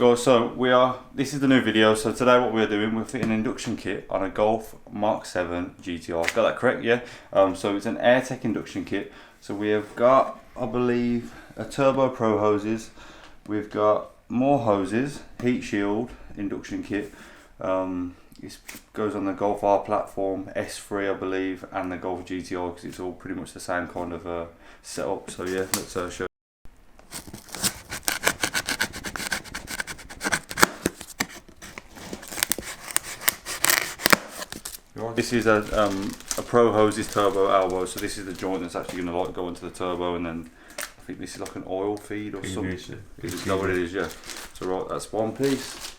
Guys, so this is the new video. So today what we're doing, we're fitting an induction kit on a Golf Mk7 GTI. Got that correct? Yeah. So it's an Airtec induction kit. So we have got, I believe, a Turbo Pro hoses. We've got more hoses, heat shield induction kit. It goes on the Golf R platform, S3 I believe, and the Golf GTI, because it's all pretty much the same kind of setup. So yeah, let's show. This is a Pro Hoses turbo elbow, so this is the joint that's actually going to go into the turbo, and then I think this is like an oil feed or something. Is that what it is? Yeah. So right, that's one piece.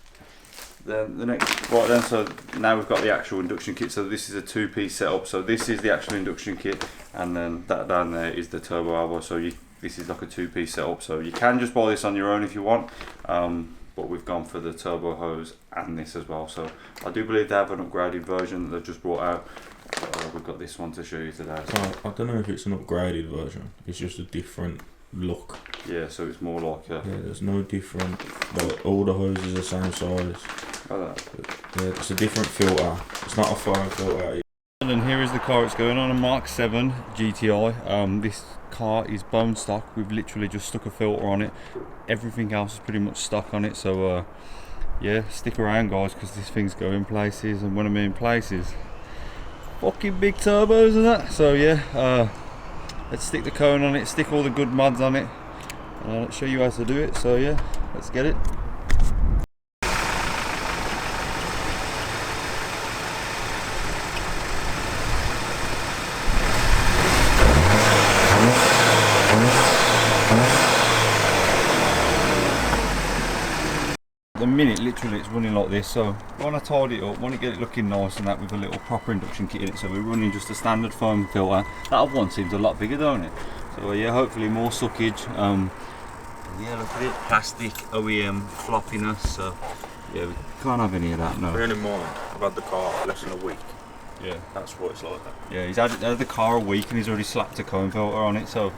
Then the next, right then, so now we've got the actual induction kit. So this is a two-piece setup. So this is the actual induction kit, and then that down there is the turbo elbow. So this is like a two-piece setup. So you can just buy this on your own if you want. But we've gone for the turbo hose and this as well. So I do believe they have an upgraded version that they've just brought out. We've got this one to show you today. I don't know if it's an upgraded version. It's just a different look. Yeah, so it's more like yeah, there's no different. Like, all the hoses are the same size. Like that. Yeah, it's a different filter. It's not a foam filter. And then here is the car it's going on, a Mk7 GTI. This car is bone stock. We've literally just stuck a filter on it. Everything else is pretty much stuck on it. So yeah, stick around guys, because this thing's going places, and when I mean places, fucking big turbos and that. So yeah, let's stick the cone on it, stick all the good mods on it, and let's show you how to do it. So yeah, let's get it. The minute literally it's running like this, so when I tied it up, want to get it looking nice and that with a little proper induction kit in it, so we're running just a standard foam filter. That other one seems a lot bigger, don't it? So yeah, hopefully more suckage. Yeah, look at it, plastic OEM floppiness, so yeah, we can't have any of that, no. Bearing in mind, I've had the car less than a week. Yeah, that's what it's like. Yeah, he's had the car a week and he's already slapped a cone filter on it, so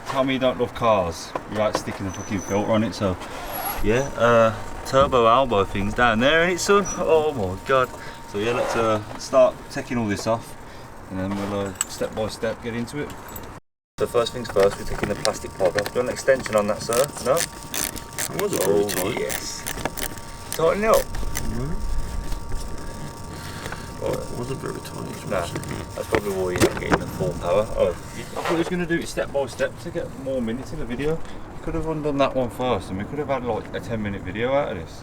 tell me you don't love cars without sticking a fucking filter on it. So yeah, turbo elbow things down there, ain't it, son? Oh my god. So yeah, let's start taking all this off, and then we'll step by step get into it. So first things first, we're taking the plastic pod off. Do you want an extension on that, sir? No? It wasn't very tight. Yes. Tighten it up. It wasn't very tight. Nah, that's probably why you're not getting the full power. Oh, I thought he was going to do it step by step to get more minutes in the video. We could have undone that one first, and we could have had like a 10-minute video out of this.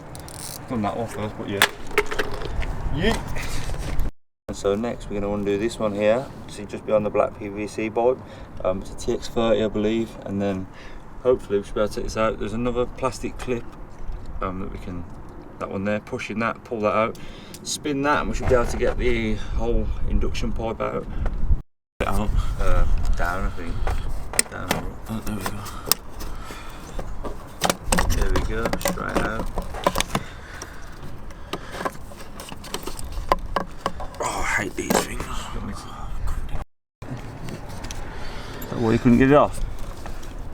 Done that one first, but yeah. And so next we're going to undo this one here, so just behind the black PVC board. It's a TX30 I believe, and then hopefully we should be able to take this out. There's another plastic clip that we can, that one there, pushing that, pull that out, spin that, and we should be able to get the whole induction pipe out. Out? Down I think. Down. Oh, there we go. There we go, straight out. Oh, I hate these things. Well, you couldn't get it off?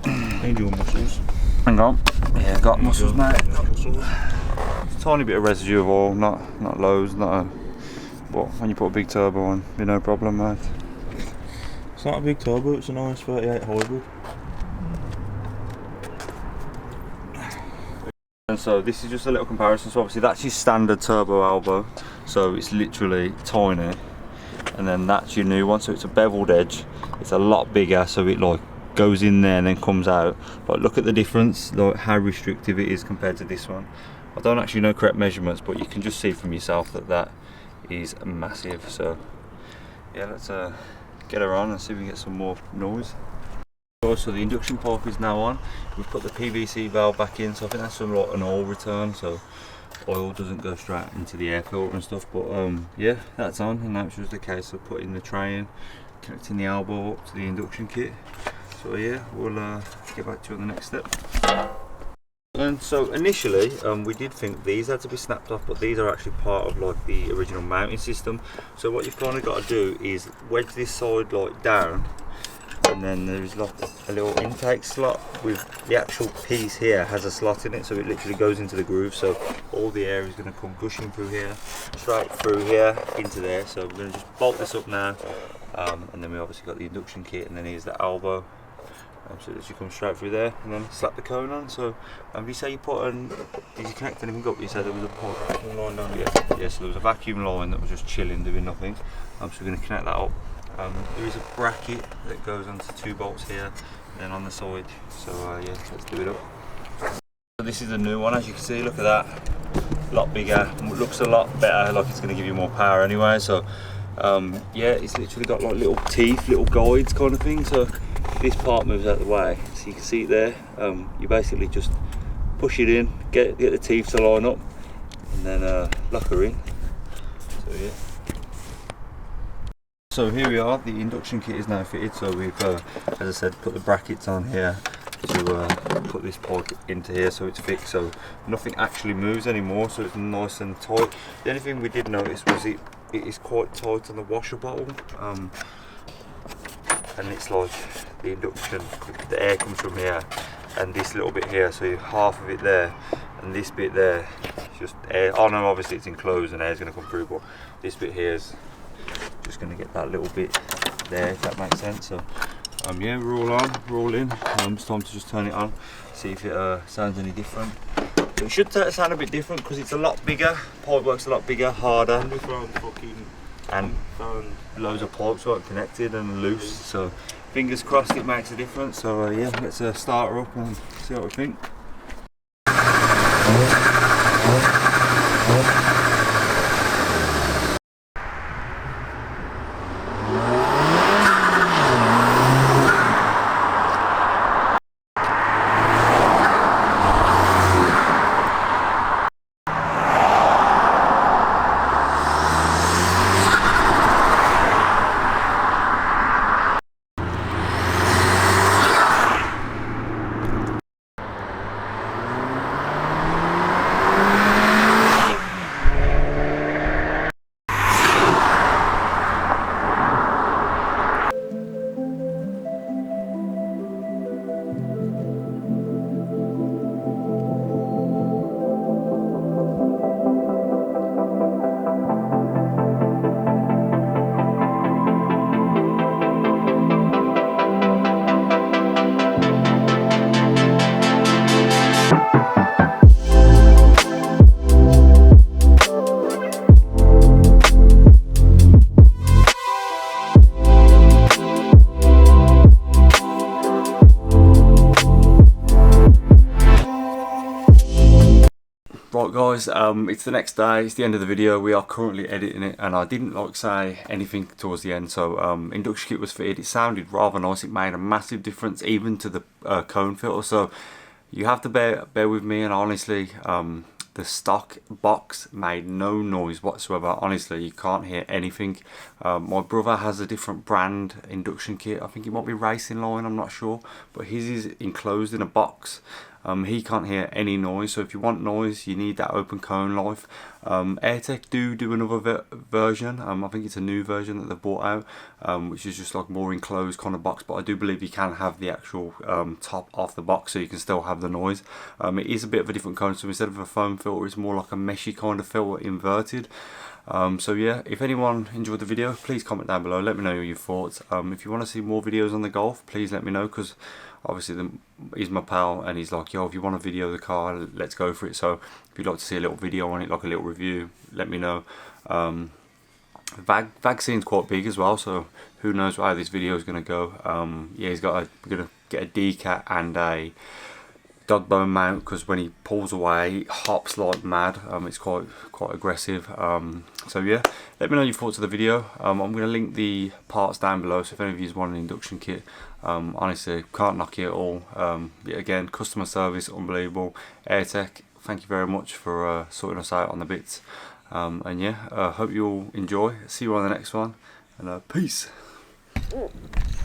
Need your muscles. Hang on. Yeah, got muscles, mate. Got muscles. Tiny bit of residue of oil, not loads, but when you put a big turbo on, be no problem, mate. It's not a big turbo, it's a nice 38 hybrid. And so this is just a little comparison. So obviously that's your standard turbo elbow, so it's literally tiny, and then that's your new one, so it's a beveled edge. It's a lot bigger, so it like goes in there and then comes out. But look at the difference, like how restrictive it is compared to this one. I don't actually know correct measurements, but you can just see from yourself that that is massive. So yeah, let's get her on and see if we can get some more noise. So the induction pipe is now on. We've put the PVC valve back in, so I think that's some like an oil return, so oil doesn't go straight into the air filter and stuff. But yeah, that's on, and that's just the case of putting the tray in, connecting the elbow up to the induction kit. So yeah, we'll get back to you on the next step. And so initially we did think these had to be snapped off, but these are actually part of like the original mounting system. So what you've kind of got to do is wedge this side like down, and then there's like a little intake slot with the actual piece here has a slot in it, so it literally goes into the groove, so all the air is going to come gushing through here, straight through here into there. So we're going to just bolt this up now, and then we obviously got the induction kit, and then here's the elbow. So that you come straight through there and then slap the cone on. So you say you put did you connect anything up? You said there was a vacuum line down here. Yeah, so there was a vacuum line that was just chilling, doing nothing. So we're going to connect that up. There is a bracket that goes onto 2 bolts here and then on the side. So yeah, let's do it up. So this is the new one, as you can see, look at that. A lot bigger, looks a lot better, like it's going to give you more power anyway. So yeah, it's literally got like little teeth, little guides kind of thing. So this part moves out of the way, so you can see it there. You basically just push it in, get the teeth to line up, and then lock her in. So yeah. So here we are, the induction kit is now fitted. So we've, as I said, put the brackets on here to put this plug into here, so it's fixed. So nothing actually moves anymore. So it's nice and tight. The only thing we did notice was it is quite tight on the washer bottle. And it's like the induction, the air comes from here and this little bit here, so half of it there and this bit there, it's just air. Oh no, obviously it's enclosed and air's going to come through, but this bit here is just going to get that little bit there, if that makes sense. So yeah, we're all on, we're all in. It's time to just turn it on, see if it sounds any different. It should sound a bit different because it's a lot bigger, pipe work's a lot bigger, harder, and loads of pipes weren't connected and loose, so fingers crossed it makes a difference. So yeah, let's start her up and see what we think. Right guys, it's the next day, it's the end of the video. We are currently editing it, and I didn't like say anything towards the end. So induction kit was fitted, it sounded rather nice, it made a massive difference even to the cone filter. So you have to bear with me, and honestly the stock box made no noise whatsoever. Honestly, you can't hear anything. My brother has a different brand induction kit, I think it might be Racing Line, I'm not sure, but his is enclosed in a box. He can't hear any noise, so if you want noise you need that open cone life. Airtec do another version, I think it's a new version that they've brought out, which is just like more enclosed kind of box, but I do believe you can have the actual top off the box, so you can still have the noise. It is a bit of a different cone, so instead of a foam filter it's more like a meshy kind of filter inverted. So yeah, if anyone enjoyed the video, please comment down below, let me know your thoughts. If you want to see more videos on the Golf, please let me know, because obviously he's my pal and he's like, yo, if you want a video of the car, let's go for it. So if you'd like to see a little video on it, like a little review, let me know. VAG scene's quite big as well, so who knows how this video is going to go. Yeah, we're going to get a decat and a dog bone mount, because when he pulls away he hops like mad. It's quite aggressive. So yeah, let me know your thoughts of the video. I'm going to link the parts down below, so if any of you want an induction kit, honestly can't knock it at all. Yeah, again, customer service unbelievable. Airtec, thank you very much for sorting us out on the bits. And yeah, hope you all enjoy. See you on the next one, and peace.